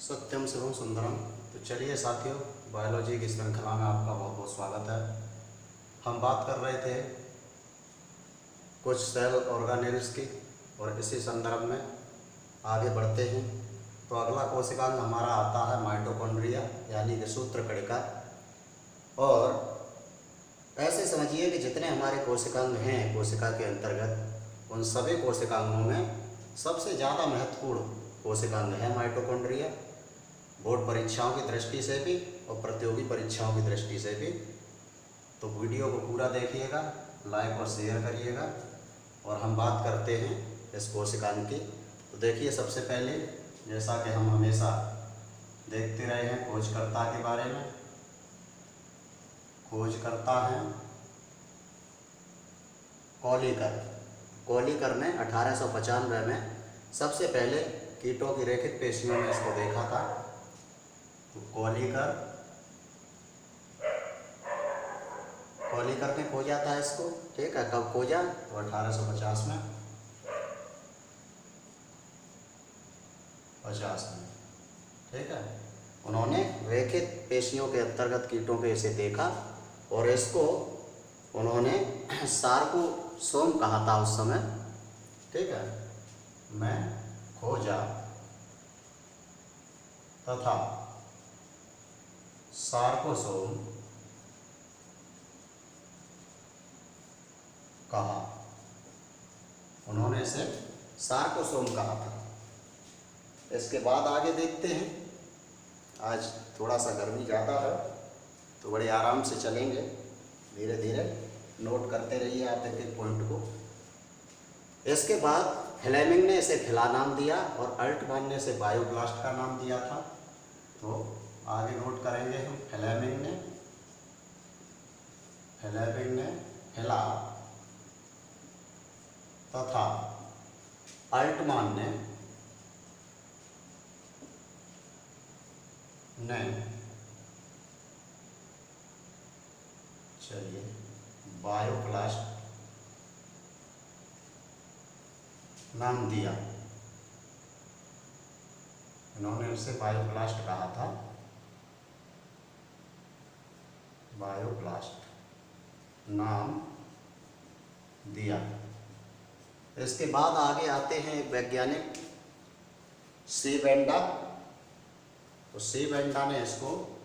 सत्यम शिवम सुंदरम। तो चलिए साथियों, बायोलॉजी की श्रृंखला में आपका बहुत बहुत स्वागत है। हम बात कर रहे थे कुछ सेल ऑर्गानेल्स की और इसी संदर्भ में आगे बढ़ते हैं। तो अगला कोशिकांग हमारा आता है माइटोकॉन्ड्रिया यानी कि सूत्र कणिका। और ऐसे समझिए कि जितने हमारे कोशिकांग हैं कोशिका के अंतर्गत, उन सभी कोशिकांगों में सबसे ज़्यादा महत्वपूर्ण कोशिकांग है माइटोकॉन्ड्रिया। बोर्ड परीक्षाओं की दृष्टि से भी और प्रतियोगी परीक्षाओं की दृष्टि से भी। तो वीडियो को पूरा देखिएगा, लाइक और शेयर करिएगा। और हम बात करते हैं इस कोशिकांग की। तो देखिए, सबसे पहले जैसा कि हम हमेशा देखते रहे हैं खोजकर्ता के बारे में। खोजकर्ता हैं कॉलीकर। कॉलीकर ने 1895 में सबसे पहले कीटों की रेखित पेशियों में इसको देखा था। तो कॉलीकर ने खोजा था इसको। ठीक है, कब खोजा? तो 1850 में। ठीक है, उन्होंने रेखित पेशियों के अंतर्गत कीटों के इसे देखा और इसको उन्होंने सार्कोसोम कहा था उस समय। ठीक है, मैं खोजा तथा सार्कोसोम कहा। उन्होंने इसे सार्कोसोम कहा था। इसके बाद आगे देखते हैं। आज थोड़ा सा गर्मी ज़्यादा है तो बड़े आराम से चलेंगे, धीरे धीरे नोट करते रहिए आप एक एक पॉइंट को। इसके बाद फ्लेमिंग ने इसे फिला नाम दिया और अल्टमान ने इसे बायोब्लास्ट का नाम दिया था। तो आगे नोट करेंगे हम। फ्लेमिंग ने फिला तथा अल्टमान ने चलिए बायोब्लास्ट नाम दिया। इन्होंने उसे बायोब्लास्ट कहा था। बायोब्लास्ट नाम दिया। इसके बाद आगे आते हैं एक वैज्ञानिक सी वेंडा। तो सी वेंडा ने इसको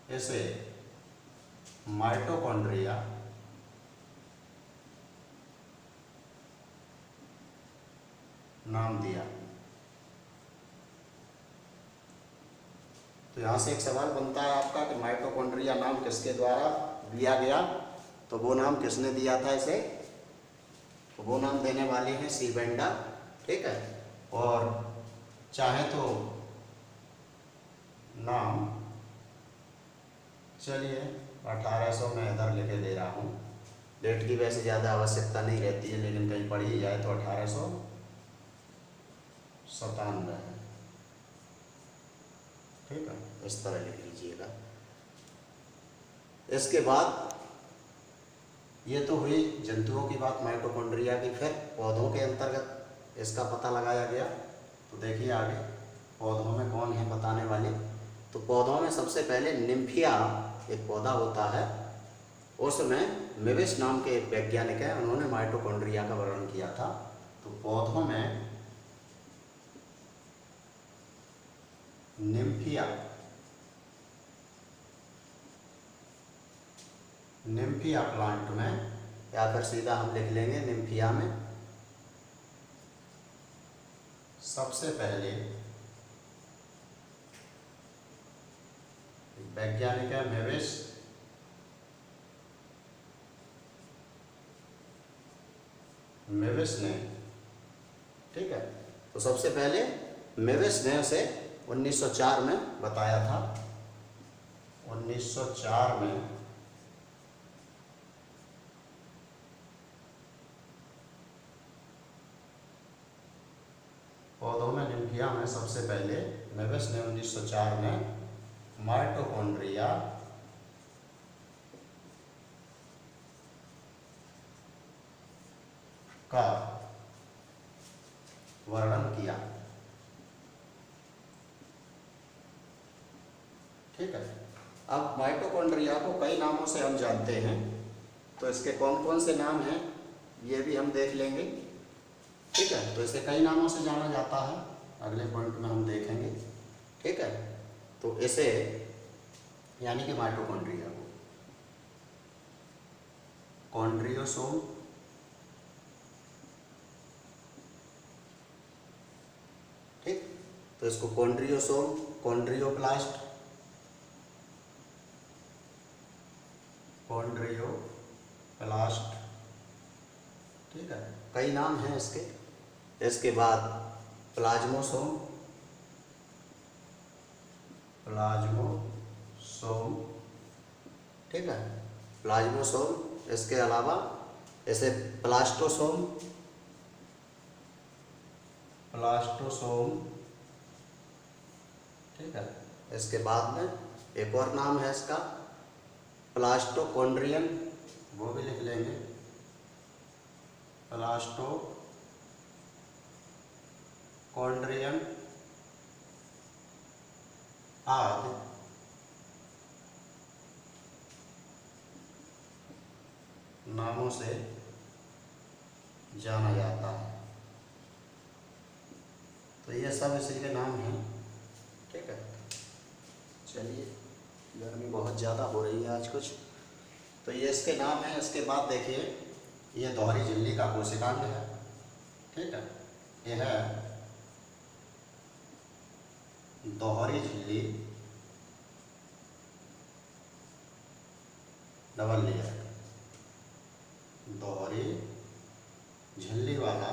इसे माइटोकॉन्ड्रिया नाम दिया। तो यहाँ से एक सवाल बनता है आपका कि माइटोकॉन्ड्रिया नाम किसके द्वारा दिया गया? तो वो नाम किसने दिया था इसे? तो वो नाम देने वाले हैं सी वेंडा। ठीक है, और चाहे तो नाम चलिए 1800 में इधर लेके दे रहा हूँ। डेट की वैसे ज़्यादा आवश्यकता नहीं रहती है, लेकिन कहीं पढ़ ही जाए तो 1897 है। ठीक है, इस तरह लिख लीजिएगा। इसके बाद ये तो हुई जंतुओं की बात माइटोकॉन्ड्रिया की। फिर पौधों के अंतर्गत इसका पता लगाया गया। तो देखिए आगे पौधों में कौन है बताने वाले। तो पौधों में सबसे पहले निम्फिया एक पौधा होता है, उसमें मेविस नाम के एक वैज्ञानिक है, उन्होंने माइटोकॉन्ड्रिया का वर्णन किया था। तो पौधों में निम्फिया प्लांट में, या फिर सीधा हम लिख लेंगे निम्फिया में सबसे पहले वैज्ञानिक है मेविस ने। ठीक है, तो सबसे पहले मेविस ने उसे 1904 में बताया था। 1904 में पौधों में निम्फिया में सबसे पहले मेविस ने 1904 में माइटोकॉन्ड्रिया का वर्णन किया। ठीक है। अब माइटोकॉन्ड्रिया को कई नामों से हम जानते हैं, तो इसके कौन कौन से नाम हैं ये भी हम देख लेंगे। ठीक है, तो इसे कई नामों से जाना जाता है, अगले पॉइंट में हम देखेंगे। ठीक है, तो इसे यानी कि माइटोकॉन्ड्रिया को कॉन्ड्रियोसोम, ठीक, तो इसको कॉन्ड्रियोसोम, कॉन्ड्रियोप्लास्ट, कॉन्ड्रियोप्लास्ट, ठीक है, कई नाम हैं इसके। इसके बाद प्लाज्मोसोम, प्लाज्मोसोम, ठीक है, प्लाज्मोसोम। इसके अलावा इसे प्लास्टोसोम, प्लास्टोसोम, ठीक है। इसके बाद में एक और नाम है इसका प्लास्टोकॉन्ड्रियन, वो भी लिख लेंगे, प्लास्टोकॉन्ड्रियन आदि नामों से जाना जाता है। तो ये सब इसी के नाम हैं। ठीक है, चलिए, गर्मी बहुत ज़्यादा हो रही है आज कुछ, तो ये इसके नाम हैं। इसके बाद देखिए, ये दोहरी झिल्ली का कोशिकांग है। ठीक है, यह है दोहरी झिल्ली, डबल लेयर, दोहरी झिल्ली वाला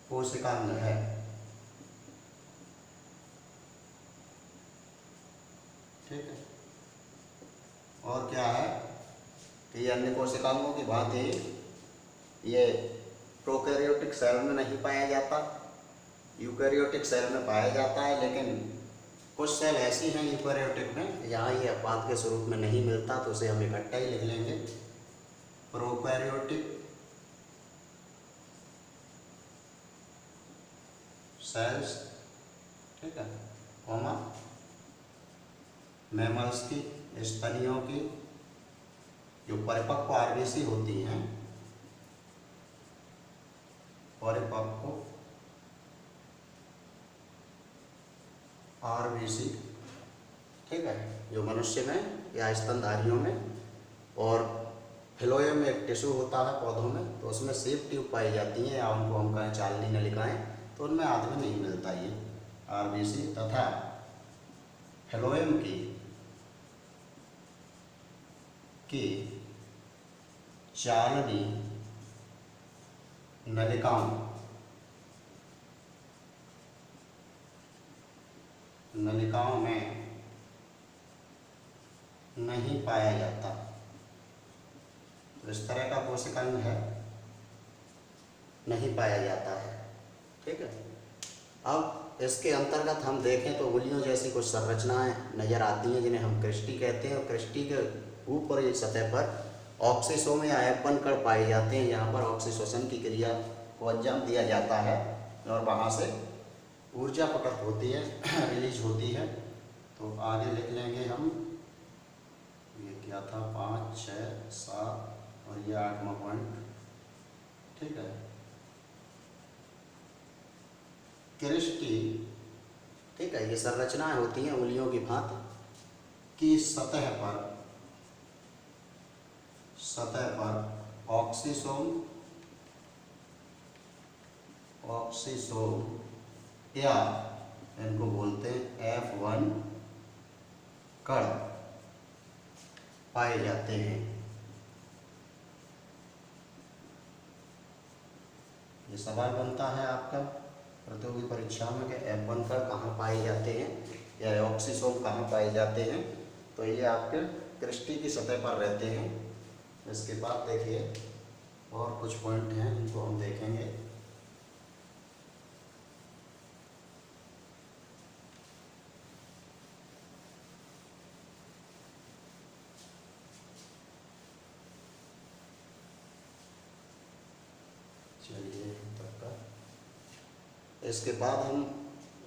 कोशिकांग है। ठीक है, और क्या है कि ये अन्य कोशिकांगों की भांति ये प्रोकैरियोटिक सेल में नहीं पाया जाता, यूकैरियोटिक सेल में पाया जाता है, लेकिन कुछ सेल ऐसी हैं यूकैरियोटिक में यहाँ ये अपवाद के स्वरूप में नहीं मिलता, तो उसे हम इकट्ठा ही लिख लेंगे, प्रोकैरियोटिक सेल्स। ठीक है, कॉमा मैमल्स की, स्तनियों की जो परिपक्व आरबीसी होती हैं, परिपक्व आरबीसी, ठीक है, जो मनुष्य में या स्तनधारियों में, और फिलोएम में एक टिश्यू होता है पौधों में, तो उसमें सेप ट्यूब पाई जाती हैं, या उनको हम कहें चालनी नलिकाएं, तो उनमें आदमी नहीं मिलता ये आरबीसी, तथा फिलोएम की चालनी नलिकाओं में नहीं पाया जाता। तो इस तरह का कोशिकांग है, नहीं पाया जाता है। ठीक है, अब इसके अंतर्गत हम देखें तो उंगलियों जैसी कुछ संरचनाएं नजर आती हैं, जिन्हें हम क्रिस्टी कहते हैं, और क्रिस्टी के ऊपर इस सतह पर ऑक्सीसोम या एपन कण पाए जाते हैं। यहाँ पर ऑक्सीशोषण की क्रिया को अंजाम दिया जाता है, और वहाँ से ऊर्जा प्रकट होती है, रिलीज होती है। तो आगे लिख लेंगे हम, ये क्या था, 5, 6, 7 और ये 8वां पॉइंट। ठीक है, क्रिस्टी, ठीक है, ये संरचनाएं होती हैं उंगलियों की भांति की सतह पर ऑक्सीसोम या इनको बोलते हैं F1 कण पाए जाते हैं। ये सवाल बनता है आपका प्रतियोगी परीक्षा में कि F1 कण कहाँ पाए जाते हैं या ऑक्सीसोम कहाँ पाए जाते हैं। तो ये आपके क्रिस्टी की सतह पर रहते हैं। इसके बाद देखिए और कुछ पॉइंट हैं जिनको हम देखेंगे। चलिए तक का। इसके बाद हम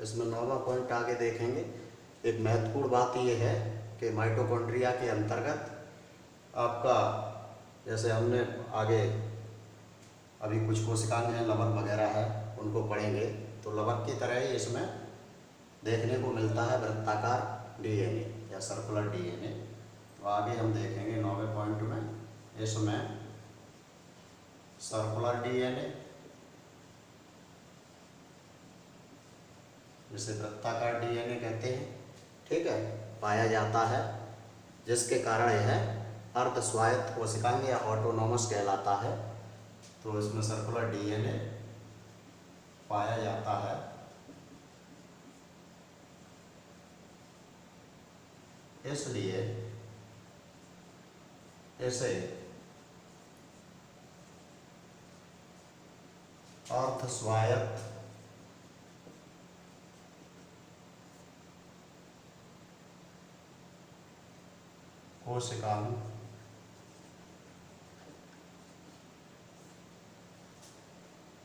इसमें 9वां पॉइंट आगे देखेंगे। एक महत्वपूर्ण बात यह है कि माइटोकॉन्ड्रिया के अंतर्गत आपका, जैसे हमने आगे अभी कुछ कोशिकाएं हैं, लवक वगैरह है, उनको पढ़ेंगे, तो लवक की तरह ही इसमें देखने को मिलता है वृत्ताकार डीएनए या सर्कुलर डीएनए। तो आगे हम देखेंगे 9वें पॉइंट में इसमें सर्कुलर डीएनए, जिसे वृत्ताकार डीएनए कहते हैं, ठीक है, पाया जाता है, जिसके कारण यह अर्ध स्वायत्त कोशिकांग या ऑटोनोमस कहलाता है। तो इसमें सर्कुलर डीएनए पाया जाता है। इसलिए इसे अर्ध स्वायत्त कोशिकांग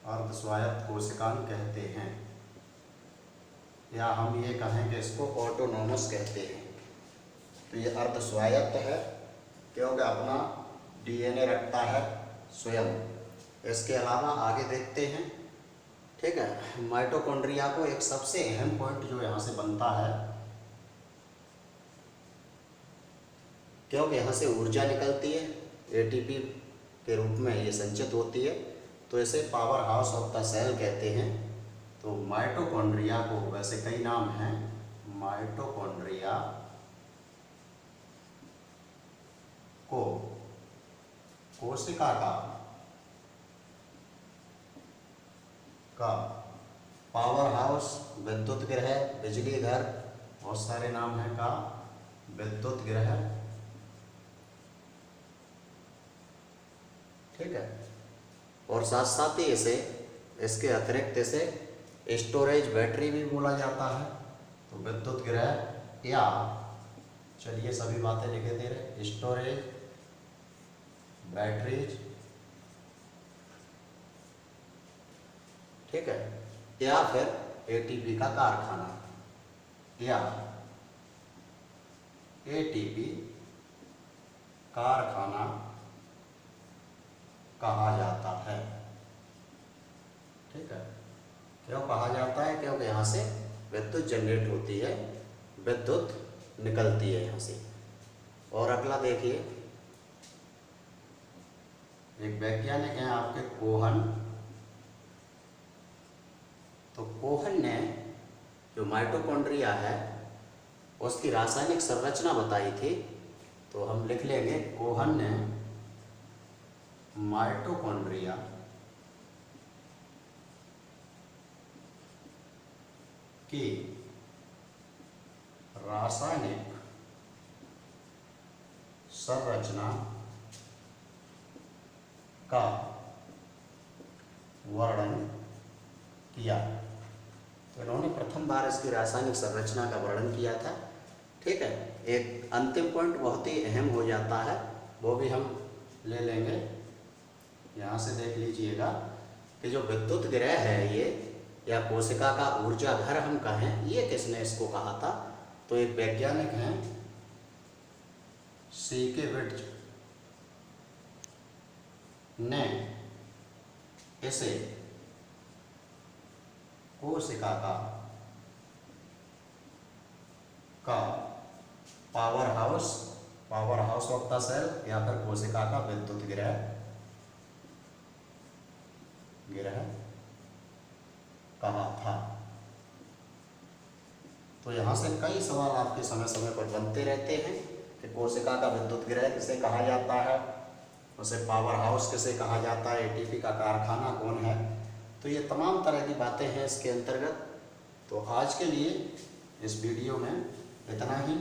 अर्ध स्वायत्त कोशिकांग कहते हैं, या हम ये कहें कि इसको ऑटोनोमस कहते हैं। तो ये अर्ध स्वायत्त है क्योंकि अपना डीएनए रखता है स्वयं। इसके अलावा आगे देखते हैं, ठीक है, माइटोकॉन्ड्रिया को एक सबसे अहम पॉइंट जो यहाँ से बनता है, क्योंकि यहाँ से ऊर्जा निकलती है, एटीपी के रूप में ये संचित होती है, तो इसे power house of the cell कहते हैं। तो माइटोकॉन्ड्रिया को, वैसे कई नाम हैं, माइटोकॉन्ड्रिया को कोशिका का पावर हाउस, विद्युत गृह, बिजली घर, बहुत सारे नाम हैं का, विद्युत गृह, ठीक है, और साथ साथ ही इसे, इसके अतिरिक्त इसे स्टोरेज बैटरी भी बोला जाता है। तो विद्युत गृह, या चलिए सभी बातें लिखे दे रहे, स्टोरेज, बैटरीज, ठीक है, या फिर एटीपी का कारखाना, या एटीपी कारखाना कहा जाता है, ठीक है। क्यों कहा जाता है? क्योंकि यहाँ से विद्युत जनरेट होती है, विद्युत निकलती है यहाँ से। और अगला देखिए, एक वैज्ञानिक हैं आपके कोहन। तो कोहन ने जो माइटोकॉन्ड्रिया है उसकी रासायनिक संरचना बताई थी। तो हम लिख लेंगे, कोहन ने माइटोकॉन्ड्रिया की रासायनिक संरचना का वर्णन किया। तो इन्होंने प्रथम बार इसकी रासायनिक संरचना का वर्णन किया था, ठीक है। एक अंतिम पॉइंट बहुत ही अहम हो जाता है, वो भी हम ले लेंगे। यहाँ से देख लीजिएगा कि जो विद्युत गृह है ये, या कोशिका का ऊर्जा घर हम कहें, ये किसने इसको कहा था? तो एक वैज्ञानिक हैं सीकेविट्ज ने इसे कोशिका का power house of the cell, या फिर कोशिका का विद्युत गृह कहा था। तो यहाँ से कई सवाल आपके समय समय पर बनते रहते हैं कि कोशिका का विद्युत गृह किसे कहा जाता है, उसे पावर हाउस किसे कहा जाता है, एटीपी का कारखाना कौन है। तो ये तमाम तरह की बातें हैं इसके अंतर्गत। तो आज के लिए इस वीडियो में इतना ही।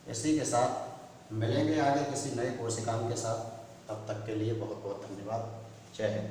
इसी के साथ मिलेंगे आगे किसी नए कोशिकाओं के साथ। तब तक के लिए बहुत बहुत धन्यवाद। जय हिंद।